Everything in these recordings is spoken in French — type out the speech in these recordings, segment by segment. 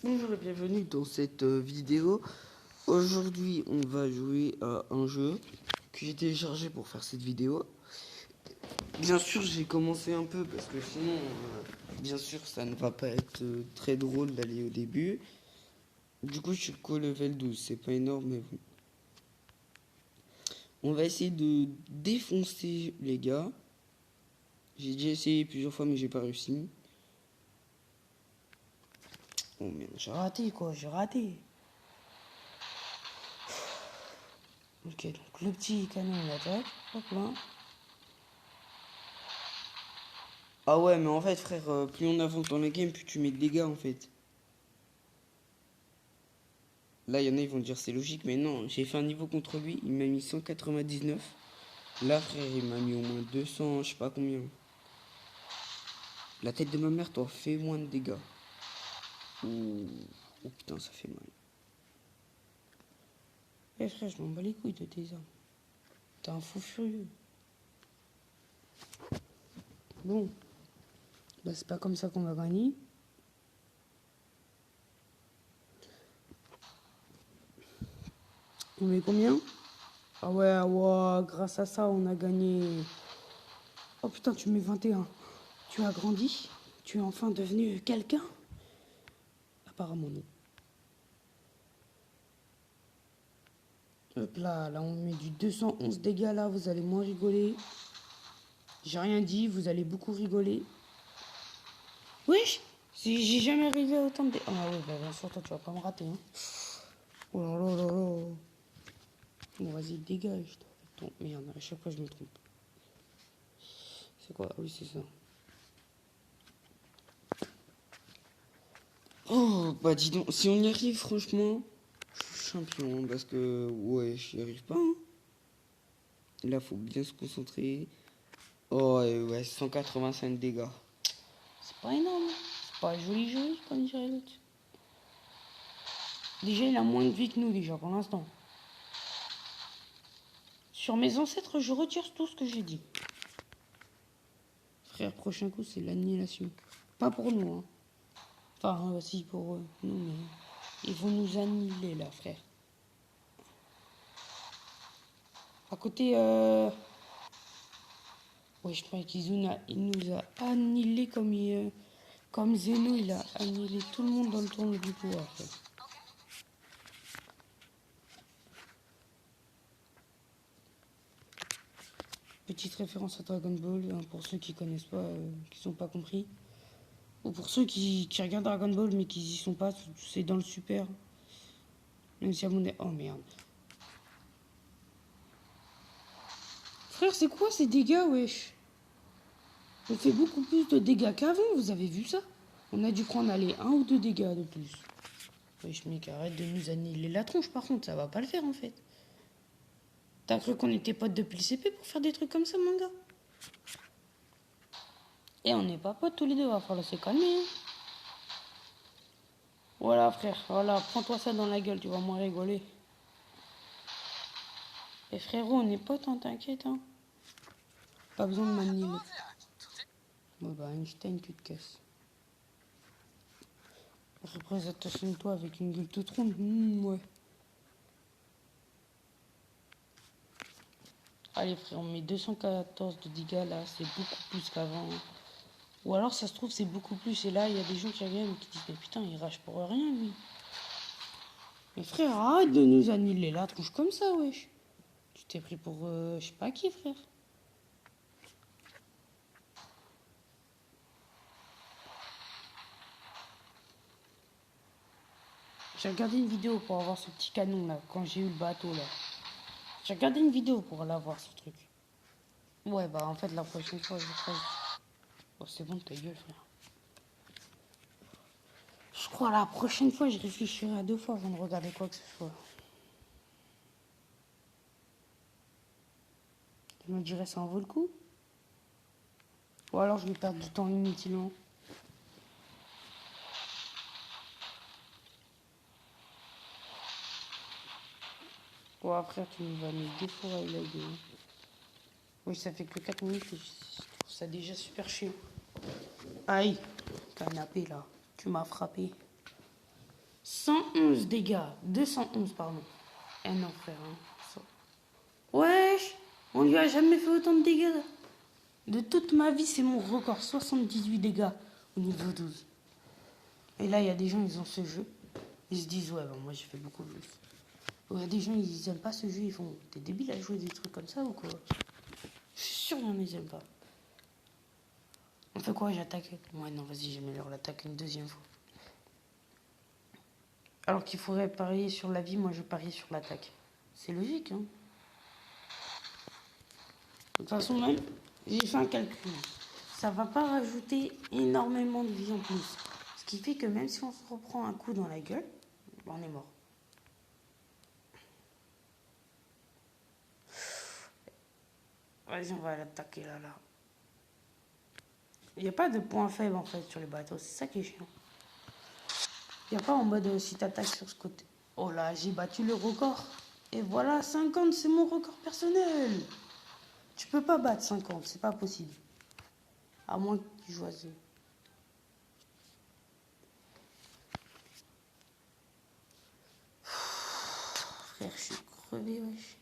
Bonjour et bienvenue dans cette vidéo. Aujourd'hui, on va jouer à un jeu que j'ai téléchargé pour faire cette vidéo. Bien sûr, j'ai commencé un peu parce que sinon, bien sûr, ça ne va pas être très drôle d'aller au début. Du coup, je suis qu'au level 12, c'est pas énorme, mais bon. On va essayer de défoncer les gars. J'ai déjà essayé plusieurs fois, mais j'ai pas réussi. Oh merde, j'ai raté quoi, j'ai raté. Ok, donc le petit canon il attaque. Hop là. Ah ouais, mais en fait, frère, plus on avance dans la game, plus tu mets de dégâts en fait. Là, il y en a, ils vont dire c'est logique, mais non, j'ai fait un niveau contre lui, il m'a mis 199. Là, frère, il m'a mis au moins 200, je sais pas combien. La tête de ma mère, toi, fait moins de dégâts. Ouh. Oh putain, ça fait mal. Eh frère, je m'en bats les couilles de tes armes. T'es un fou furieux. Bon, bah c'est pas comme ça qu'on va gagner. On met combien? Ah ouais, ouais, grâce à ça, on a gagné. Oh putain, tu mets 21. Tu as grandi? Tu es enfin devenu quelqu'un? Apparemment non. Hop là, là on met du 211 dégâts là, vous allez moins rigoler. J'ai rien dit, vous allez beaucoup rigoler. Wesh, j'ai jamais arrivé à autant de dégâts. Ah ouais, bah bien sûr, toi tu vas pas me rater. Hein. Oh là là là là. Bon, vas-y, dégage. Toi. Merde, à chaque fois je me trompe. C'est quoi? Ah oui, c'est ça. Oh, bah dis donc, si on y arrive, franchement, je suis champion. Hein, parce que, ouais, j'y arrive pas. Hein. Là, faut bien se concentrer. Oh, ouais, 185 dégâts. C'est pas énorme. C'est pas joli, joli, comme dirait l'autre. Déjà, il a moins de vie que nous, déjà, pour l'instant. Sur mes ancêtres, je retire tout ce que j'ai dit. Frère, prochain coup, c'est l'annihilation. Pas pour nous, hein. Enfin, si, pour eux. Nous, mais ils vont nous annihiler, là, frère. À côté, ouais, je crois qu'il nous a annihilé comme Zeno, il a annihilé tout le monde dans le tournoi du pouvoir, frère. Petite référence à Dragon Ball, hein, pour ceux qui connaissent pas, qui sont pas compris. Ou pour ceux qui regardent Dragon Ball mais qui y sont pas, c'est dans le super. Même si à mon... Oh merde. Frère, c'est quoi ces dégâts, wesh? On fait beaucoup plus de dégâts qu'avant, vous avez vu ça? On a dû prendre, aller 1 ou 2 dégâts de plus. Wesh, mec, arrête de nous annihiler la tronche, par contre, ça va pas le faire, en fait. T'as cru qu'on était potes depuis le CP pour faire des trucs comme ça, mon gars? Et on n'est pas potes tous les deux, va falloir se calmer. Hein. Voilà, frère, voilà, prends-toi ça dans la gueule, tu vas moins rigoler. Et frérot, on est potes, hein, t'inquiète, hein. Pas besoin de m'annihiler. Bon, bah, Einstein, tu te casses. Représente-toi avec une gueule toute ronde, ouais. Allez, frère, on met 214 de dégâts, là, c'est beaucoup plus qu'avant. Hein. Ou alors, ça se trouve, c'est beaucoup plus. Et là, il y a des gens qui reviennent et qui disent, mais putain, il rage pour rien, lui. Mais frère, arrête de nous annihiler la tronche comme ça, wesh. Tu t'es pris pour je sais pas qui, frère. J'ai regardé une vidéo pour avoir ce petit canon là, quand j'ai eu le bateau là. J'ai regardé une vidéo pour l'avoir ce truc. Ouais, bah en fait, la prochaine fois, je ferai. Oh, c'est bon, ta gueule, frère. Je crois la prochaine fois, je réfléchirai à 2 fois avant de regarder quoi que ce soit. Je me dirais, ça en vaut le coup. Ou alors, je vais perdre du temps inutilement. Ou après, tu me vas me défourailler la gueule. Oui, ça fait que 4 minutes et je trouve ça déjà super chiant. Aïe, canapé là, tu m'as frappé. 111 dégâts. 211, pardon. Eh non, frère. Hein. Wesh, on lui a jamais fait autant de dégâts. De toute ma vie, c'est mon record. 78 dégâts au niveau 12. Et là, il y a des gens, ils ont ce jeu. Ils se disent, ouais, bah, moi, j'ai fait beaucoup plus. Il y a des gens, ils aiment pas ce jeu. Ils font, t'es débile à jouer des trucs comme ça ou quoi? Je suis sûr qu'il y en a, ils aiment pas. On fait quoi? J'attaque? Ouais, non, vas-y, j'améliore l'attaque une deuxième fois. Alors qu'il faudrait parier sur la vie, moi, je parie sur l'attaque. C'est logique, hein. De toute façon, même, j'ai fait un calcul. Ça va pas rajouter énormément de vie en plus. Ce qui fait que même si on se reprend un coup dans la gueule, on est mort. Vas-y, on va l'attaquer là. Il n'y a pas de point faible en fait sur les bateaux, c'est ça qui est chiant. Il n'y a pas en mode si t'attaques sur ce côté. Oh là, j'ai battu le record. Et voilà, 50, c'est mon record personnel. Tu peux pas battre 50, c'est pas possible. À moins que tu choisisses. Frère, je suis crevé, wesh.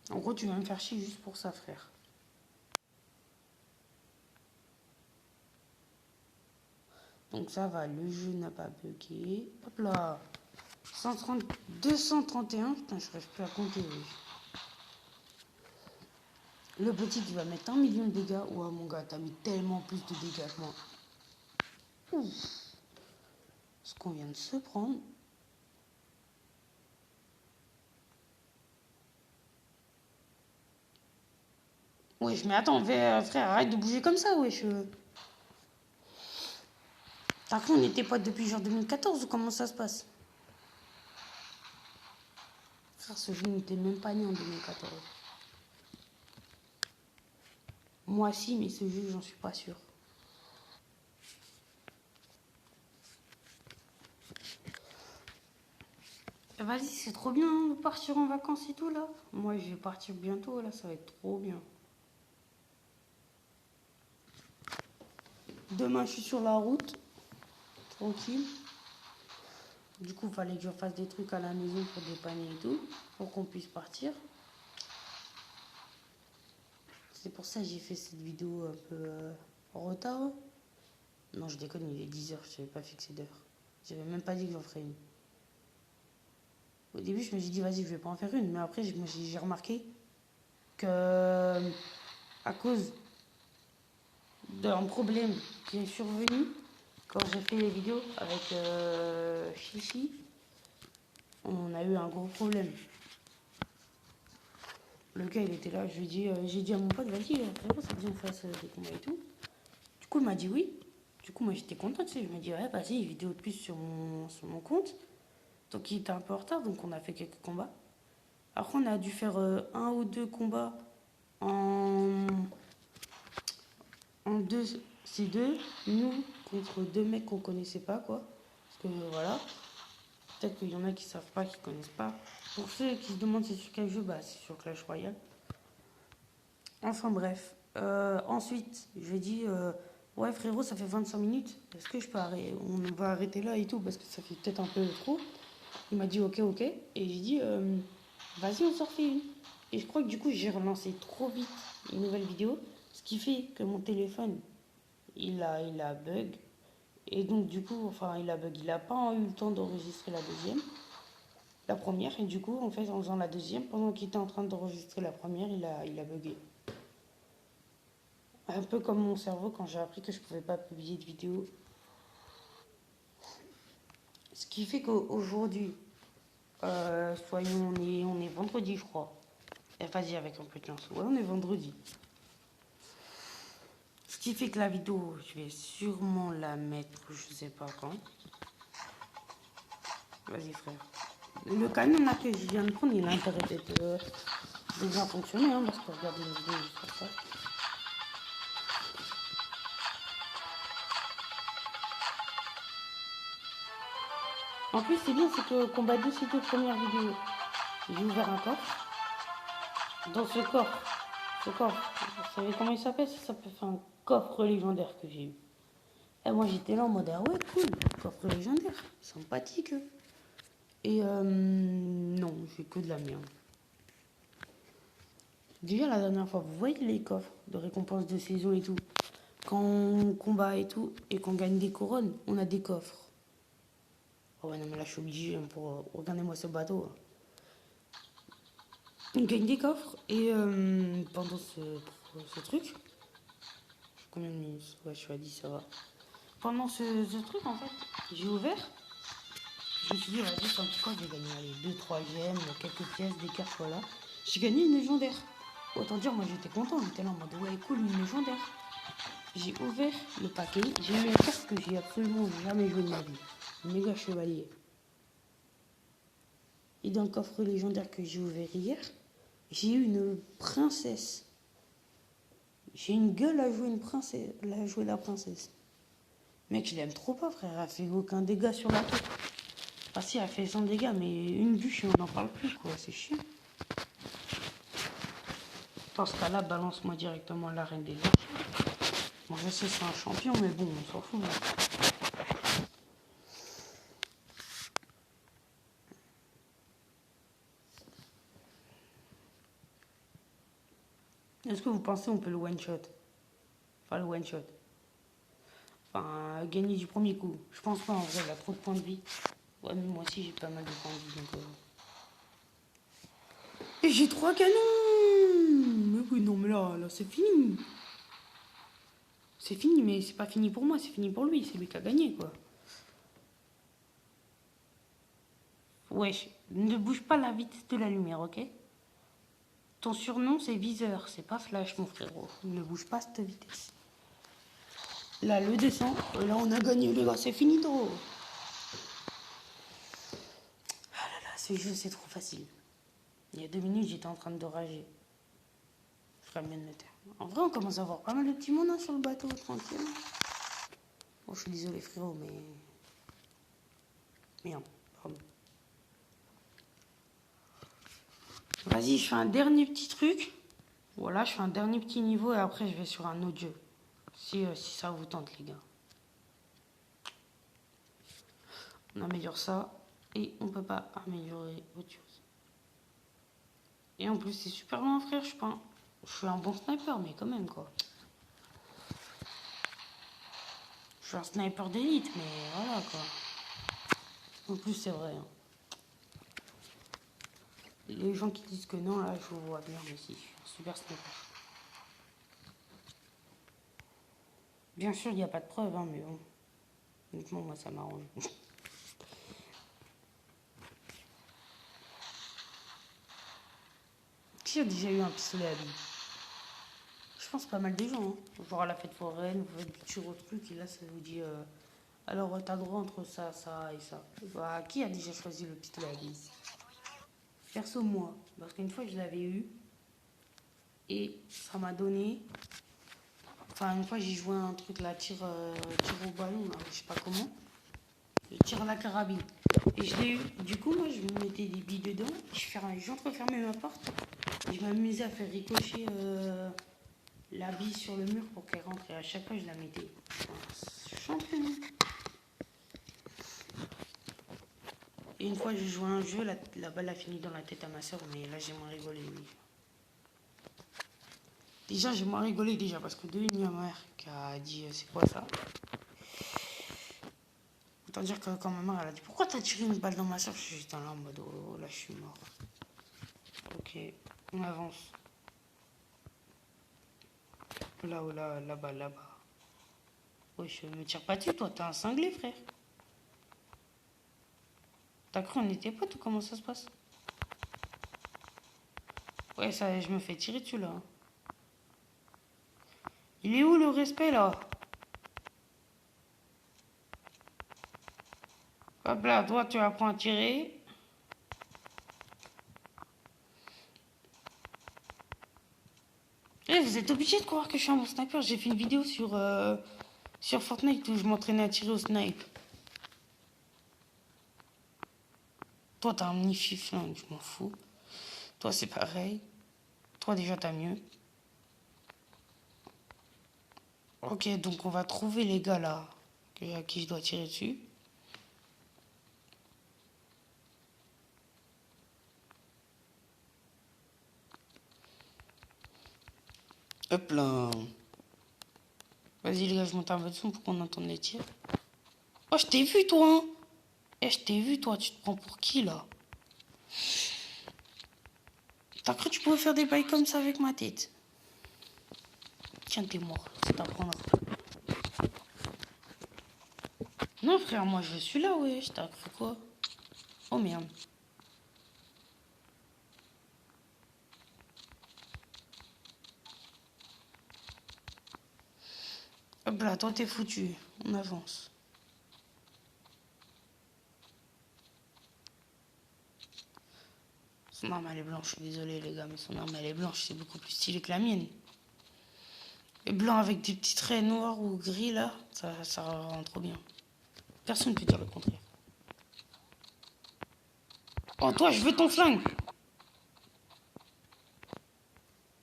En gros, tu vas me faire chier juste pour ça, frère. Donc ça va, le jeu n'a pas bugué. Hop là. 130, 231. Putain, je rêve plus à compter, wesh. Le petit, il va mettre 1 million de dégâts. Ouais, mon gars, t'as mis tellement plus de dégâts que moi. Ouf. Ce qu'on vient de se prendre. Wesh, mais attends, frère, arrête de bouger comme ça, wesh. T'as cru, on était potes depuis genre 2014 ou comment ça se passe? Frère, ce jeu n'était même pas né en 2014. Moi, si, mais ce jeu, j'en suis pas sûr. Vas-y, c'est trop bien de partir en vacances et tout, là. Moi, je vais partir bientôt, là, ça va être trop bien. Demain, je suis sur la route, tranquille. Du coup, il fallait que je fasse des trucs à la maison pour dépanner et tout, pour qu'on puisse partir. C'est pour ça que j'ai fait cette vidéo un peu en retard. Non, je déconne, il est 10h, je n'avais pas fixé d'heure. J'avais même pas dit que j'en ferais une. Au début, je me suis dit, vas-y, je vais pas en faire une. Mais après, j'ai remarqué que, à cause d'un problème qui est survenu, quand j'ai fait les vidéos avec Chichi, on a eu un gros problème. Le gars, il était là, j'ai dit à mon pote, vas-y, frérot, ça te dit on fasse des combats et tout. Du coup, il m'a dit oui. Du coup, moi, j'étais contente, tu sais. Je me dis, ouais, vas-y, vidéo de plus sur mon compte. Donc, il était un peu en retard, donc on a fait quelques combats. Après, on a dû faire un ou deux combats en 2 nous contre deux mecs qu'on connaissait pas, quoi. Parce que voilà, peut-être qu'il y en a qui savent pas, qui connaissent pas. Pour ceux qui se demandent c'est sur quel jeu, bah c'est sur Clash Royale. Enfin bref. Ensuite, je lui ai dit, ouais frérot, ça fait 25 minutes. Est-ce que je peux arrêter? On va arrêter là et tout parce que ça fait peut-être un peu trop. Il m'a dit ok, ok. Et j'ai dit, vas-y, on s'en refait une. Et je crois que du coup, j'ai relancé trop vite une nouvelle vidéo. Ce qui fait que mon téléphone, il a bug. Et donc, du coup, enfin, il a bug. Il n'a pas eu le temps d'enregistrer la première. Et du coup, en fait, en faisant la deuxième, pendant qu'il était en train d'enregistrer la première, il a bugué. Un peu comme mon cerveau quand j'ai appris que je ne pouvais pas publier de vidéo. Ce qui fait qu'aujourd'hui, on est vendredi, je crois. Vas-y, avec un peu de chance. Ouais, on est vendredi. Ce qui fait que la vidéo, je vais sûrement la mettre, je sais pas quand. Vas-y, frère. Le canon là que je viens de prendre, il a intérêt d'être déjà fonctionné, hein, parce que regardez une vidéo juste pour ça. En plus, c'est bien, c'est que combat 2, c'est deux premières vidéos. J'ai ouvert un coffre. Dans ce coffre, Ce coffre, vous savez comment il s'appelle? Ça s'appelle un coffre légendaire que j'ai eu. Et moi j'étais là en mode ah ouais cool, coffre légendaire, sympathique. Et non, j'ai que de la merde. Déjà la dernière fois, vous voyez les coffres de récompenses de saison et tout. Quand on combat et tout, et qu'on gagne des couronnes, on a des coffres. Oh ouais non mais là je suis obligé pour... regardez-moi ce bateau. On gagne des coffres et pendant ce truc, combien de minutes? Ouais je suis à 10, ça va. Pendant ce truc en fait, j'ai ouvert. Je me suis dit, vas-y, c'est un petit coffre, j'ai gagné allez, 2-3 gemmes, quelques pièces, des cartes, voilà. J'ai gagné une légendaire. Autant dire, moi j'étais content, j'étais là en mode ouais, cool, une légendaire. J'ai ouvert le paquet, j'ai eu une carte que j'ai absolument jamais joué de ma vie. Méga chevalier. Et dans le coffre légendaire que j'ai ouvert hier, j'ai eu une princesse. J'ai une gueule à jouer une princesse, à jouer la princesse. Mec, je l'aime trop pas, frère, elle fait aucun dégât sur la tête. Ah si, elle fait 100 dégâts, mais une bûche et on n'en parle plus, quoi, c'est chiant. Dans ce cas-là, balance-moi directement la reine des arts. Bon, je sais, c'est un champion, mais bon, on s'en fout. Est-ce que vous pensez on peut le one-shot? Enfin, le one-shot. Enfin, gagner du premier coup. Je pense pas, en vrai, il a trop de points de vie. Ouais, mais moi aussi, j'ai pas mal de points de vie, donc... Et j'ai 3 canons. Mais oui, non, mais là c'est fini. C'est fini, mais c'est pas fini pour moi, c'est fini pour lui. C'est lui qui a gagné, quoi. Wesh, ne bouge pas la vitesse de la lumière, ok? Ton surnom, c'est Viseur, c'est pas Flash, mon frérot. Ne bouge pas cette vitesse. Là, le descend. Là, on a gagné, les gars. C'est fini, trop. Ah là là, ce jeu, c'est trop facile. Il y a 2 minutes, j'étais en train de rager. Je ferais bien de le taire. En vrai, on commence à avoir pas mal de petits mondes sur le bateau, tranquille. Bon, je suis désolé, frérot, mais... Merde, pardon. Vas-y, je fais un dernier petit truc. Voilà, je fais un dernier petit niveau et après, je vais sur un autre jeu. Si ça vous tente, les gars. On améliore ça et on peut pas améliorer autre chose. Et en plus, c'est super loin, frère. Je suis un bon sniper, mais quand même, quoi. Je suis un sniper d'élite, mais voilà, quoi. En plus, c'est vrai. Hein. Les gens qui disent que non, là, je vous vois bien, mais si, je suis un super sniper. Bien sûr, il n'y a pas de preuve, hein, mais bon. Honnêtement, moi, ça m'arrange. Qui a déjà eu un pistolet à billes? Je pense pas mal de gens. Hein. Genre à la fête foraine, vous faites du tir au truc et là, ça vous dit... alors, t'as le droit entre ça, ça et ça. Bah, qui a déjà choisi le pistolet à billes? Perso, moi. Parce qu'une fois, je l'avais eu. Et ça m'a donné... Enfin, une fois, j'ai joué à un truc là, tir au ballon, là, je sais pas comment. Je tire à la carabine. Et je l'ai eu. Du coup, moi, je me mettais des billes dedans. J'entrefermais ma porte. Et je m'amusais à faire ricocher la bille sur le mur pour qu'elle rentre. Et à chaque fois, je la mettais. Champion. Et une fois, j'ai joué à un jeu, la balle a fini dans la tête à ma soeur, mais là, j'ai moins rigolé. Oui. Déjà, j'ai moins rigolé déjà parce que il y a ma mère qui a dit c'est quoi ça? Autant dire que quand ma mère elle a dit pourquoi t'as tiré une balle dans ma soeur, j'étais là en mode oh là je suis mort. Ok, on avance. Là, oh là, là-bas, là-bas. Wesh, me tire pas dessus, toi, t'es un cinglé, frère. T'as cru on était potes ou comment ça se passe? Ouais, ça, je me fais tirer dessus, là. Il est où, le respect, là? Hop là, toi, tu apprends à tirer. Eh, vous êtes obligé de croire que je suis un bon sniper. J'ai fait une vidéo sur Fortnite où je m'entraînais à tirer au snipe. Toi, t'as un mini fiflin, je m'en fous. Toi, c'est pareil. Toi, déjà, t'as mieux. Ok, donc on va trouver les gars là à qui je dois tirer dessus. Hop là. Vas-y les gars, je monte un peu de son pour qu'on entende les tirs. Oh, je t'ai vu toi, hein. Eh, je t'ai vu toi, tu te prends pour qui là? T'as cru que tu pouvais faire des bails comme ça avec ma tête? Tiens, t'es mort, ça t'apprendra. Non frère, moi je suis là, ouais, je t'ai cru quoi? Oh merde. Hop là, toi t'es foutu, on avance. Son arme elle est blanche, je suis désolé les gars, mais son arme elle est blanche, c'est beaucoup plus stylé que la mienne. Et blanc avec des petits traits noirs ou gris là, ça rend trop bien. Personne ne peut dire le contraire. Oh toi, je veux ton flingue.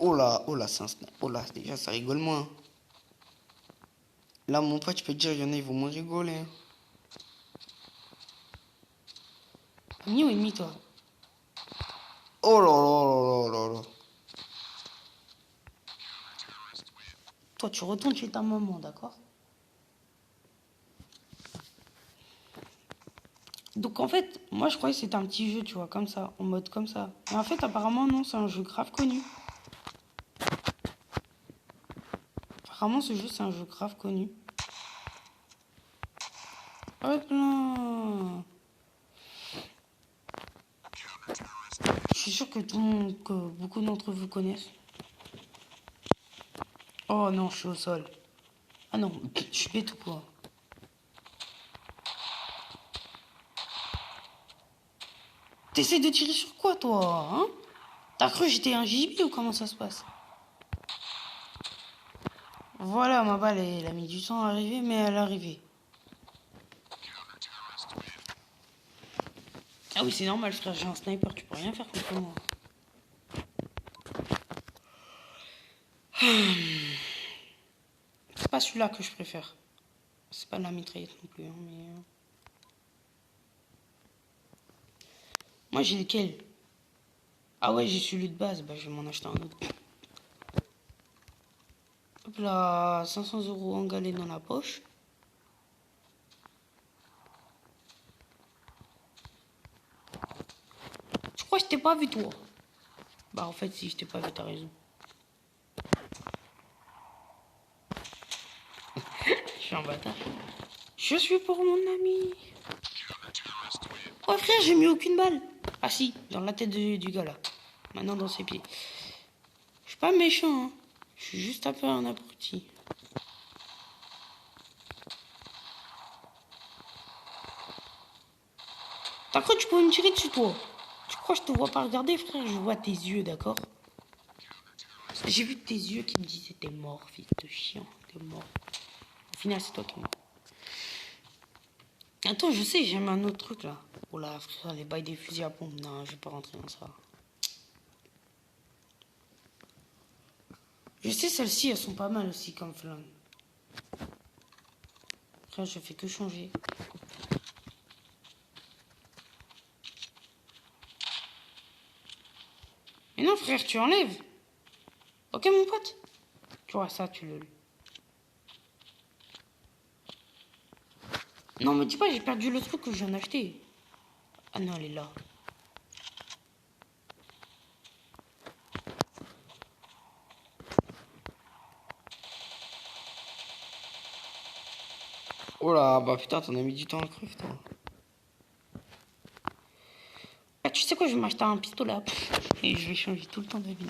Oh là, c'est un snap. Oh là, déjà, ça rigole moins. Là, mon pote, je peux te dire, il y en a, ils vont moins rigoler. Ami ou ennemi toi? Oh là là là là là là. Toi, tu retournes chez ta maman, d'accord? Donc en fait, moi je croyais que c'était un petit jeu, tu vois, comme ça, en mode comme ça. Mais en fait, apparemment, non, c'est un jeu grave connu. Apparemment, ce jeu, c'est un jeu grave connu. Hop là. Je suis sûr que tout le monde, que beaucoup d'entre vous connaissent. Oh non, je suis au sol. Ah non, je suis bête ou quoi? T'essaies de tirer sur quoi, toi, hein? T'as cru que j'étais un gibier ou comment ça se passe? Voilà, ma balle, elle a mis du temps à arriver, mais elle est arrivée. Ah oui, c'est normal, frère, j'ai un sniper, tu peux rien faire contre moi. C'est pas celui-là que je préfère. C'est pas la mitraillette non plus, hein, mais... Moi, j'ai lequel? Ah ouais, j'ai celui de base, bah je vais m'en acheter un autre. Hop là, 500 € en galette dans la poche. Je crois que je t'ai pas vu, toi. Bah en fait, si, je t'ai pas vu, t'as raison. Je suis un bâtard. Je suis pour mon ami. Oh frère, j'ai mis aucune balle. Ah si, dans la tête du gars là. Maintenant dans ses pieds. Je suis pas méchant, hein. Je suis juste un peu un abruti. T'as cru que tu pouvais me tirer dessus, toi? Tu crois que je te vois pas regarder, frère? Je vois tes yeux, d'accord? J'ai vu tes yeux qui me disaient t'es mort, fils de chien, t'es mort. Au final, c'est toi qui es mort. Attends, je sais, j'aime un autre truc là. Oh là, frère, les bails des fusils à pompe. Non, je vais pas rentrer dans ça. Je sais, celles-ci, elles sont pas mal aussi comme flingue. Frère, je fais que changer. Mais non, frère, tu enlèves. Ok, mon pote? Tu vois, ça, tu le... Non, mais dis pas, j'ai perdu le truc que je viens d'acheter. Ah non, elle est là. Oh là, bah putain, t'en as mis du temps à crever, toi. Ah, tu sais quoi, je vais m'acheter un pistolet. Et je vais changer tout le temps d'avis.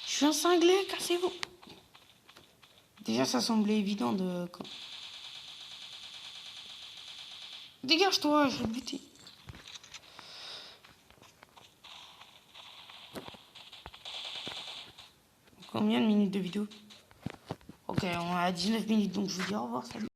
Je suis un cinglé, cassez-vous. Déjà, ça semblait évident de... Dégage-toi, je vais te buter. Combien de minutes de vidéo? Ok, on est à 19 minutes, donc je vous dis au revoir, salut.